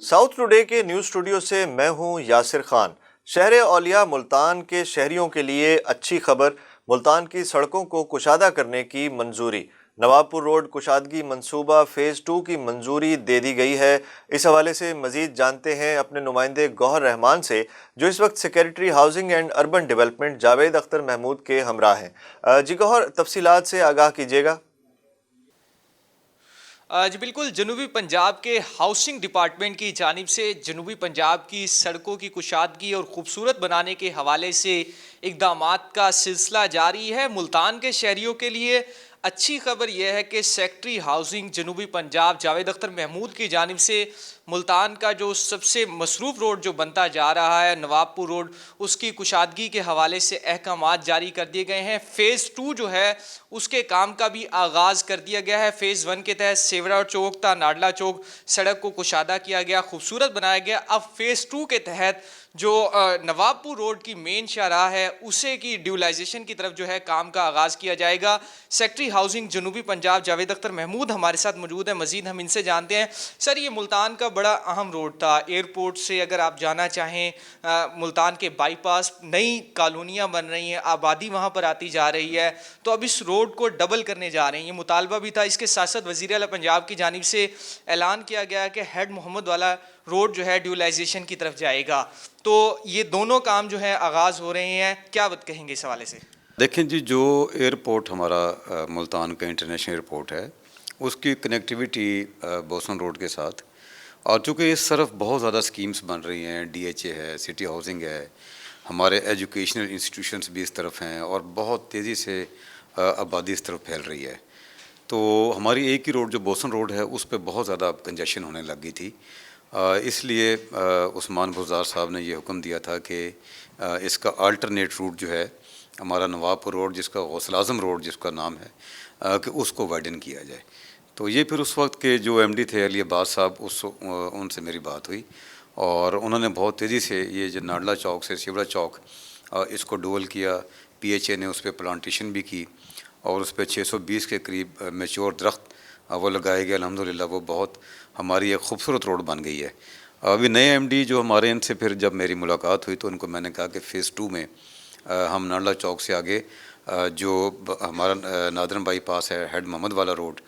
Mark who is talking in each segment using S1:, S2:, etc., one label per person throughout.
S1: South today के news studio से मैं हूं यासिर खान। शहर औलिया मुल्तान के शहरियों के लिए अच्छी खबर, मुल्तान की सड़कों को कुशादा करने की मंजूरी। नवाबपुर रोड कुशादगी मंसूबा फेज़ 2 की मंजूरी दे दी गई है। इस हवाले से मज़ीद जानते हैं अपने नुमाइंदे गौहर रहमान से, जो इस वक्त secretary housing and urban development Javed Akhtar Mahmood के हमरा हैं। जी गौहर, तफसीलात से आगाह कीजिएगा।
S2: जी बिल्कुल, जनूबी पंजाब के हाउसिंग डिपार्टमेंट की जानिब से जनूबी पंजाब की सड़कों की कुशादगी और ख़ूबसूरत बनाने के हवाले से इक़दामात का सिलसिला जारी है। मुल्तान के शहरियों के लिए अच्छी खबर यह है कि सेक्रेटरी हाउसिंग जनूबी पंजाब जावेद अख्तर महमूद की जानिब से मुल्तान का जो सबसे मसरूफ़ रोड जो बनता जा रहा है नवाबपुर रोड, उसकी कुशादगी के हवाले से अहकामात जारी कर दिए गए हैं। फ़ेज़ 2 जो है उसके काम का भी आगाज़ कर दिया गया है। फ़ेज़ 1 के तहत सेवरा चौक था नाडला चौक सड़क को कुशादा किया गया, खूबसूरत बनाया गया। अब फ़ेज़ 2 के तहत जो नवाबपुर रोड की मेन शाहराह है उसे की ड्यूलाइजेशन की तरफ जो है काम का आगाज़ किया जाएगा। सेक्रेटरी हाउसिंग जनूबी पंजाब जावेद अख्तर महमूद हमारे साथ मौजूद है। मज़ीद हम इनसे जानते हैं। सर, ये मुल्तान का बड़ा अहम रोड था। एयरपोर्ट से अगर आप जाना चाहें मुल्तान के बाईपास नई कॉलोनियाँ बन रही हैं, आबादी वहाँ पर आती जा रही है, तो अब इस रोड को डबल करने जा रहे हैं, ये मुतालबा भी था। इसके साथ साथ वज़ीर आला पंजाब की जानिब से ऐलान किया गया कि हेड मोहम्मद वाला रोड जो है ड्यूलाइजेशन की तरफ जाएगा। तो ये दोनों काम जो है आगाज़ हो रहे हैं, क्या बात कहेंगे इस हवाले से?
S3: देखें जी, जो एयरपोर्ट हमारा मुल्तान का इंटरनेशनल एयरपोर्ट है, उसकी कनेक्टिविटी बोसन रोड के साथ, और चूँकि इस तरफ बहुत ज़्यादा स्कीम्स बन रही हैं, DHA है, सिटी हाउसिंग है, हमारे एजुकेशनल इंस्टीट्यूशंस भी इस तरफ हैं और बहुत तेज़ी से आबादी इस तरफ फैल रही है। तो हमारी एक ही रोड जो बोसन रोड है उस पर बहुत ज़्यादा कंजेशन होने लग गई थी। इसलिए उस्मान बुज़दार साहब ने ये हुक्म दिया था कि इसका अल्टरनेट रूट जो है हमारा नवाबपुर रोड, जिसका गौसल आज़म रोड जिसका नाम है, कि उसको वाइडन किया जाए। तो ये फिर उस वक्त के जो MD थे अली अब्बास साहब, उनसे मेरी बात हुई और उन्होंने बहुत तेज़ी से ये जो नाडला चौक से शिवरा चौक इसको डुअल किया। PHA ने उस पर प्लांटेशन भी की और उस पर 620 के करीब मैच्योर दरख्त वो लगाए गए। अल्हम्दुलिल्लाह वो बहुत हमारी एक खूबसूरत रोड बन गई है। अभी नए MD जो हमारे, इनसे फिर जब मेरी मुलाकात हुई तो उनको मैंने कहा कि फ़ेज़ 2 में हम नाडला चौक से आगे जो हमारा नादरन बाईपास है, हेड मोहम्मद वाला रोड,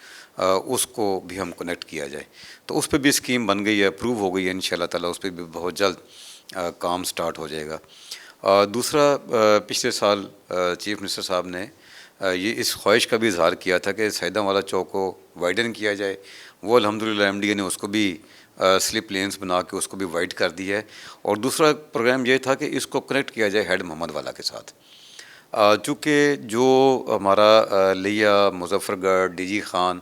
S3: उसको भी हम कनेक्ट किया जाए। तो उस पर भी स्कीम बन गई है, अप्रूव हो गई है। इंशाल्लाह ताला उस पर भी बहुत जल्द काम स्टार्ट हो जाएगा। दूसरा, पिछले साल चीफ मिनिस्टर साहब ने ये इस ख्वाहिश का भी इजहार किया था कि सैदा वाला चौक को वाइडन किया जाए। वो अल्हम्दुलिल्लाह MD ने उसको भी स्लिप लेन्स बना के उसको भी वाइड कर दिया है। और दूसरा प्रोग्राम ये था कि इसको कनेक्ट किया जाए हेड मोहम्मद वाला के साथ। चूँकि जो हमारा लिया, मुजफ्फरगढ़, DG खान,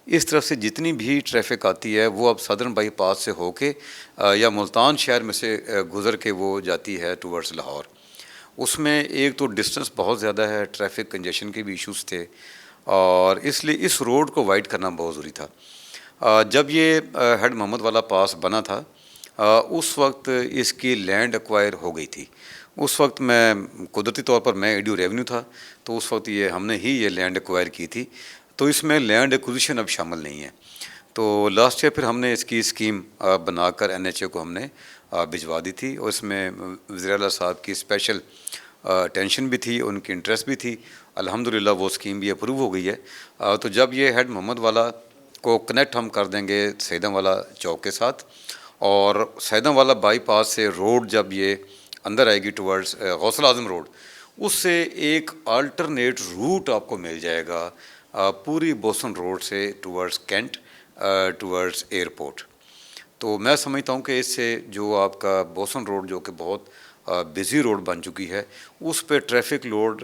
S3: इस तरफ से जितनी भी ट्रैफिक आती है वो अब सदर्न बाईपास से होके या मुल्तान शहर में से गुज़र के वो जाती है टूवर्ड्स लाहौर। उसमें एक तो डिस्टेंस बहुत ज़्यादा है, ट्रैफिक कंजेशन के भी इश्यूज़ थे और इसलिए इस रोड को वाइड करना बहुत ज़रूरी था। जब ये हेड मोहम्मद वाला पास बना था उस वक्त इसकी लैंड एक्वायर हो गई थी। उस वक्त मैं कुदरती तौर पर मैं EDO रेवेन्यू था, तो उस वक्त हमने ही ये लैंड एक्वायर की थी। तो इसमें लैंड एक्विजिशन अब शामिल नहीं है। तो लास्ट ईयर फिर हमने इसकी स्कीम बनाकर NHA को हमने भिजवा दी थी और इसमें वज़ीर आला साहब की स्पेशल अटेंशन भी थी, उनकी इंटरेस्ट भी थी। अल्हम्दुलिल्लाह वो स्कीम भी अप्रूव हो गई है। तो जब ये हेड मोहम्मद वाला को कनेक्ट हम कर देंगे सैदम वाला चौक के साथ और सैदम वाला बाईपास से रोड जब ये अंदर आएगी टुवर्ड्स गौसल आज़म रोड, उससे एक अल्टरनेट रूट आपको मिल जाएगा पूरी बोसन रोड से टुवर्ड्स कैंट, टुवर्ड्स एयरपोर्ट। तो मैं समझता हूँ कि इससे जो आपका बोसन रोड जो कि बहुत बिज़ी रोड बन चुकी है, उस पे ट्रैफिक लोड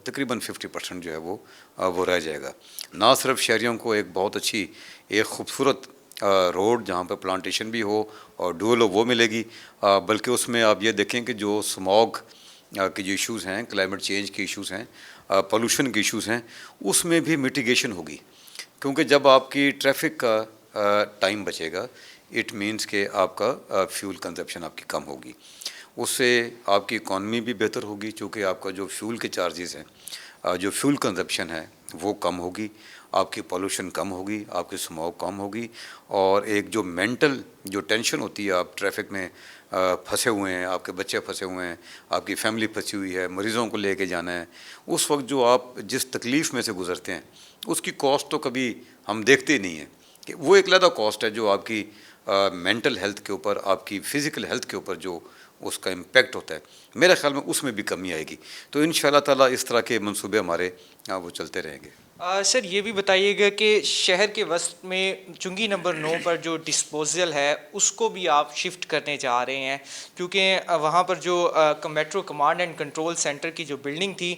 S3: तकरीबन 50% जो है वो रह जाएगा। ना सिर्फ शहरियों को एक बहुत अच्छी, एक खूबसूरत रोड जहाँ पर प्लांटेशन भी हो और डुअल हो वो मिलेगी, बल्कि उसमें आप ये देखें कि जो स्मॉग के जो इश्यूज़ हैं, क्लाइमेट चेंज के इश्यूज़ हैं, पोल्यूशन के इश्यूज़ हैं, उसमें भी मिटिगेशन होगी। क्योंकि जब आपकी ट्रैफिक का टाइम बचेगा, इट मीन्स कि आपका फ्यूल कंजप्शन आपकी कम होगी, उससे आपकी इकॉनमी भी बेहतर होगी। चूँकि आपका जो फ्यूल के चार्जेस हैं, जो फ्यूल कंजप्शन है वो कम होगी, آپ کی پولوشن کم ہوگی، آپ کی اسموگ کم ہوگی، اور ایک جو مینٹل جو ٹینشن ہوتی ہے، آپ ٹریفک میں پھنسے ہوئے ہیں، آپ کے بچے پھنسے ہوئے ہیں، آپ کی فیملی پھنسی ہوئی ہے، مریضوں کو لے کے جانا ہے، اس وقت جو آپ جس تکلیف میں سے گزرتے ہیں اس کی کاسٹ تو کبھی ہم دیکھتے ہی نہیں ہیں، کہ وہ ایک علیحدہ کاسٹ ہے جو آپ کی مینٹل ہیلتھ کے اوپر، آپ کی فزیکل ہیلتھ کے اوپر جو اس کا امپیکٹ ہوتا ہے، میرے خیال میں اس میں بھی کمی آئے گی. تو ان شاء اللہ تعالیٰ اس طرح کے منصوبے ہمارے وہ چلتے رہیں گے.
S2: سر یہ بھی بتائیے گا کہ شہر کے وسط میں چنگی نمبر 9 پر جو ڈسپوزل ہے اس کو بھی آپ شفٹ کرنے جا رہے ہیں، کیونکہ وہاں پر جو metro command and control centre کی جو بلڈنگ تھی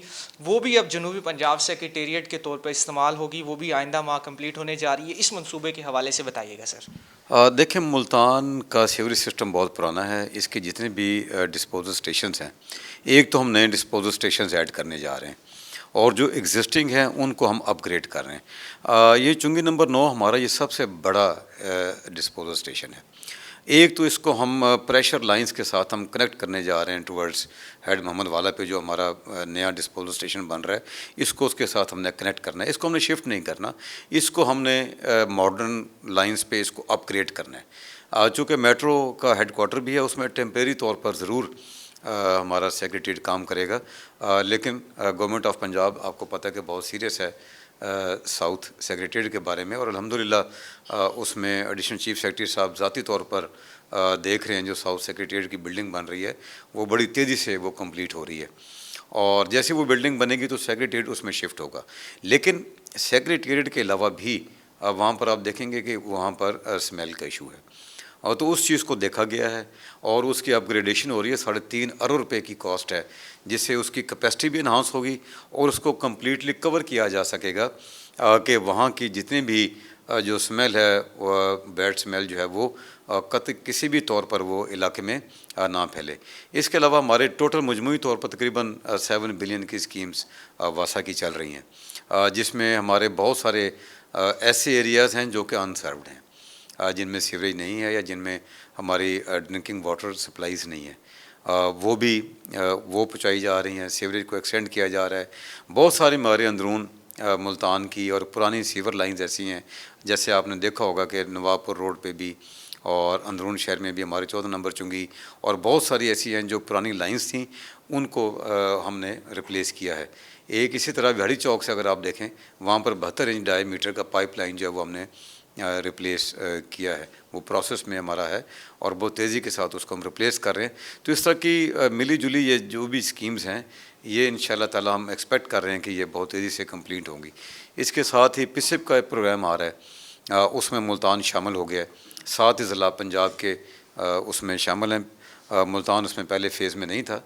S2: وہ بھی اب جنوبی پنجاب سیکریٹریٹ کے طور پر استعمال ہوگی، وہ بھی آئندہ ماہ کمپلیٹ ہونے جا رہی ہے. اس منصوبے کے حوالے سے بتائیے گا سر.
S3: دیکھیں، ملتان کا سیوریج سسٹم بہت پرانا ہے. اس کے جتنے بھی ڈسپوزل اسٹیشنز ہیں، ایک تو ہم نئے ڈسپوزل اسٹیشنز ایڈ کرنے جا رہے ہیں، اور جو ایگزسٹنگ ہیں ان کو ہم اپ گریڈ کر رہے ہیں. یہ چنگی نمبر 9 ہمارا یہ سب سے بڑا ڈسپوزل اسٹیشن ہے. ایک تو اس کو ہم پریشر لائنز کے ساتھ ہم کنیکٹ کرنے جا رہے ہیں ٹورڈز ہیڈ محمد والا پہ جو ہمارا نیا ڈسپوزل اسٹیشن بن رہا ہے، اس کو اس کے ساتھ ہم نے کنیکٹ کرنا ہے. اس کو ہم نے شفٹ نہیں کرنا، اس کو ہم نے ماڈرن لائنز پہ اس کو اپ گریڈ کرنا ہے. چونکہ میٹرو کا ہیڈ کوارٹر بھی ہے، اس میں ٹیمپریری طور پر ضرور ہمارا سیکریٹریٹ کام کرے گا، لیکن گورنمنٹ آف پنجاب آپ کو پتہ ہے کہ بہت سیریس ہے ساؤتھ سیکریٹریٹ کے بارے میں، اور الحمدللہ اس میں ایڈیشنل چیف سیکریٹری صاحب ذاتی طور پر دیکھ رہے ہیں. جو ساؤتھ سیکریٹریٹ کی بلڈنگ بن رہی ہے وہ بڑی تیزی سے وہ کمپلیٹ ہو رہی ہے، اور جیسے وہ بلڈنگ بنے گی تو سیکریٹریٹ اس میں شفٹ ہوگا. لیکن سیکریٹریٹ کے علاوہ بھی وہاں پر آپ دیکھیں گے کہ وہاں پر اسمیل کا ایشو ہے، اور تو اس چیز کو دیکھا گیا ہے اور اس کی اپ گریڈیشن ہو رہی ہے. 3.5 ارب روپے کی کاسٹ ہے، جس سے اس کی کیپیسٹی بھی انہانس ہوگی اور اس کو کمپلیٹلی کور کیا جا سکے گا کہ وہاں کی جتنی بھی جو اسمیل ہے، بیڈ اسمیل جو ہے وہ کسی بھی طور پر وہ علاقے میں نہ پھیلے. اس کے علاوہ ہمارے ٹوٹل مجموعی طور پر تقریباً 7 بلین کی اسکیمز واسا کی چل رہی ہیں، جس میں ہمارے بہت سارے ایسے ایریاز ہیں جو کہ انسروڈ ہیں، جن میں سیوریج نہیں ہے یا جن میں ہماری ڈرنکنگ واٹر سپلائیز نہیں ہے، وہ بھی وہ پہنچائی جا رہی ہیں. سیوریج کو ایکسٹینڈ کیا جا رہا ہے. بہت سارے ہمارے اندرون ملتان کی اور پرانی سیور لائنز ایسی ہیں، جیسے آپ نے دیکھا ہوگا کہ نواب پور روڈ پہ بھی اور اندرون شہر میں بھی ہمارے 14 نمبر چنگی اور بہت ساری ایسی ہیں جو پرانی لائنز تھیں، ان کو ہم نے ریپلیس کیا ہے. ایک اسی طرح بہاڑی چوک سے اگر آپ دیکھیں، وہاں پر 72 انچ ڈائی میٹر کا پائپ لائن جو ہے وہ ہم نے ریپلیس کیا ہے. وہ پروسیس میں ہمارا ہے اور بہت تیزی کے ساتھ اس کو ہم ریپلیس کر رہے ہیں. تو اس طرح کی ملی جلی یہ جو بھی اسکیمز ہیں، یہ ان شاء اللہ تعالیٰ ہم ایکسپیکٹ کر رہے ہیں کہ یہ بہت تیزی سے کمپلیٹ ہوں گی. اس کے ساتھ ہی پسپ کا ایک پروگرام آ رہا ہے، اس میں ملتان شامل ہو گیا ہے. 7 اضلاع پنجاب کے اس میں شامل ہیں. ملتان اس میں پہلے فیز میں نہیں تھا،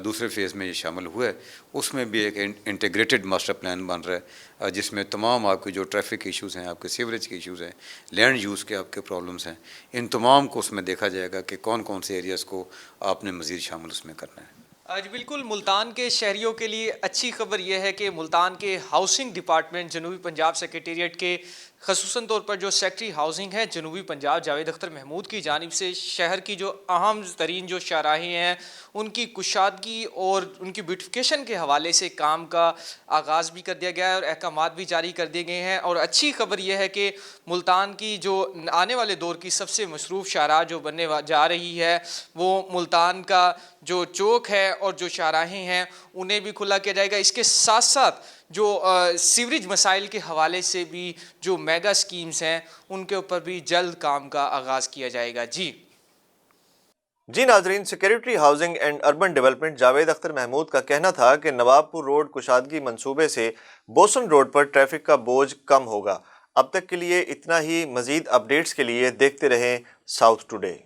S3: دوسرے فیز میں یہ شامل ہوا ہے. اس میں بھی ایک انٹیگریٹڈ ماسٹر پلان بن رہا ہے، جس میں تمام آپ کے جو ٹریفک ایشوز ہیں، آپ کے سیوریج کے ایشوز ہیں، لینڈ یوز کے آپ کے پرابلمس ہیں، ان تمام کو اس میں دیکھا جائے گا کہ کون کون سے ایریاز کو آپ نے مزید شامل اس میں کرنا ہے.
S2: جی بالکل. ملتان کے شہریوں کے لیے اچھی خبر یہ ہے کہ ملتان کے ہاؤسنگ ڈپارٹمنٹ جنوبی پنجاب سیکریٹریٹ کے خصوصاً طور پر جو سیکٹری ہاؤسنگ ہے جنوبی پنجاب جاوید اختر محمود کی جانب سے شہر کی جو اہم ترین جو شاہراہیں ہیں ان کی کشادگی اور ان کی بیوٹیفیکیشن کے حوالے سے کام کا آغاز بھی کر دیا گیا ہے اور احکامات بھی جاری کر دیے گئے ہیں. اور اچھی خبر یہ ہے کہ ملتان کی جو آنے والے دور کی سب سے مصروف شاہراہ جو بننے جا رہی ہے، وہ ملتان کا جو چوک ہے اور جو شاہراہیں ہیں انہیں بھی کھلا کیا جائے گا. اس کے ساتھ ساتھ جو سیوریج مسائل کے حوالے سے بھی جو میگا سکیمز ہیں ان کے اوپر بھی جلد کام کا آغاز کیا جائے گا.
S1: جی ناظرین، secretary housing and urban development Javed Akhtar Mahmood کا کہنا تھا کہ نواب پور روڈ کشادگی منصوبے سے بوسن روڈ پر ٹریفک کا بوجھ کم ہوگا. اب تک کے لیے اتنا ہی. مزید اپڈیٹس کے لیے دیکھتے رہیں ساؤتھ ٹوڈے.